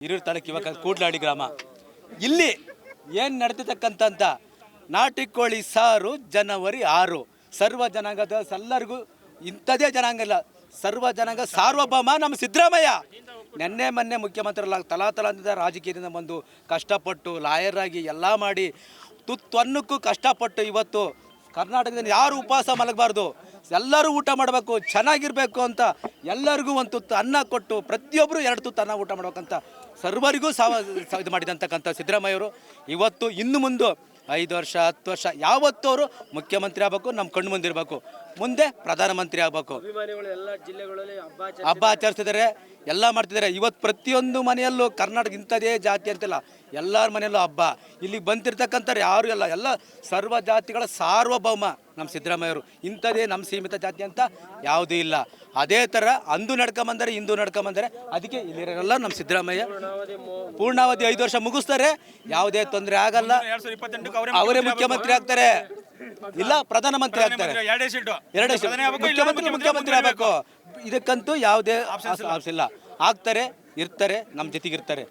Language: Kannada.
ಹಿರಿಯೂರು ತಾಲೂಕು ಇವಾಗ ಕೂಡ್ಲಾಡಿ ಗ್ರಾಮ. ಇಲ್ಲಿ ಏನು ನಡೆದಿರ್ತಕ್ಕಂಥ ನಾಟಿ ಕೋಳಿ ಸಾರು ಜನವರಿ 6 ಸರ್ವ ಜನಾಂಗದ ಎಲ್ಲರಿಗೂ ಇಂಥದೇ ಜನಾಂಗ ಇಲ್ಲ, ಸರ್ವ ಜನಾಂಗ ಸಾರ್ವಭೌಮ ನಮ್ಮ ಸಿದ್ದರಾಮಯ್ಯ. ನೆನ್ನೆ ಮೊನ್ನೆ ಮುಖ್ಯಮಂತ್ರಿ ತಲಾಂತರದ ರಾಜಕೀಯದಿಂದ ಬಂದು ಕಷ್ಟಪಟ್ಟು ಲಾಯರ್ ಆಗಿ ಎಲ್ಲ ಮಾಡಿ ತುತ್ತನ್ನಕ್ಕೂ ಕಷ್ಟಪಟ್ಟು ಇವತ್ತು ಕರ್ನಾಟಕದಲ್ಲಿ ಯಾರು ಉಪವಾಸ ಮಲಗಬಾರ್ದು, ಎಲ್ಲರೂ ಊಟ ಮಾಡಬೇಕು, ಚೆನ್ನಾಗಿರಬೇಕು ಅಂತ ಎಲ್ಲರಿಗೂ ಒಂದು ತುತ್ತು ಅನ್ನ ಕೊಟ್ಟು ಪ್ರತಿಯೊಬ್ಬರು 2 ತುತ್ತು ಅನ್ನ ಊಟ ಮಾಡ್ಬೇಕಂತ ಸರ್ವರಿಗೂ ಇದು ಮಾಡಿದಂತಕ್ಕಂಥ ಸಿದ್ದರಾಮಯ್ಯವರು ಇವತ್ತು ಇನ್ನು ಮುಂದೆ 5 ವರ್ಷ 10 ವರ್ಷ ಯಾವತ್ತೂ ಅವರು ಮುಖ್ಯಮಂತ್ರಿ ಆಗಬೇಕು, ನಮ್ಮ ಕಣ್ಣು ಮುಂದಿರಬೇಕು, ಮುಂದೆ ಪ್ರಧಾನಮಂತ್ರಿ ಆಗಬೇಕು. ಹಬ್ಬ ಆಚರಿಸ್ತಿದ್ದಾರೆ, ಎಲ್ಲ ಮಾಡ್ತಿದ್ದಾರೆ. ಇವತ್ತು ಪ್ರತಿಯೊಂದು ಮನೆಯಲ್ಲೂ ಕರ್ನಾಟಕ ಇಂಥದೇ ಜಾತಿ ಅಂತಿಲ್ಲ, ಎಲ್ಲರ ಮನೆಯಲ್ಲೂ ಹಬ್ಬ. ಇಲ್ಲಿಗೆ ಬಂದಿರತಕ್ಕಂಥವ್ರು ಯಾರು ಎಲ್ಲ ಸರ್ವ ಜಾತಿಗಳ ಸಾರ್ವಭೌಮ ನಮ್ಮ ಸಿದ್ದರಾಮಯ್ಯವರು. ಇಂಥದೇ ನಮ್ಮ ಸೀಮಿತ ಜಾತಿ ಅಂತ ಯಾವುದೂ ಇಲ್ಲ. ಅದೇ ಥರ ಅಂದು ನಡ್ಕೊಂಬಂದರೆ ಇಂದು ನಡ್ಕೊಂಬಂದರೆ ಅದಕ್ಕೆ ಇಲ್ಲಿರೋಲ್ಲ ನಮ್ಮ ಸಿದ್ದರಾಮಯ್ಯ ಪೂರ್ಣಾವಧಿ 5 ವರ್ಷ ಮುಗಿಸ್ತಾರೆ, ಯಾವುದೇ ತೊಂದರೆ ಆಗಲ್ಲ. ಅವರೇ ಮುಖ್ಯಮಂತ್ರಿ ಆಗ್ತಾರೆ, ಇಲ್ಲ ಪ್ರಧಾನಮಂತ್ರಿ ಆಗ್ತಾರೆ, 2 ಮುಖ್ಯಮಂತ್ರಿ ಆಗಬೇಕು. ಇದಕ್ಕಂತೂ ಯಾವುದೇ ಆಪ್ಷನ್ ಇಲ್ಲ. ಆಗ್ತಾರೆ, ಇರ್ತಾರೆ, ನಮ್ಮ ಜೊತೆಗಿರ್ತಾರೆ.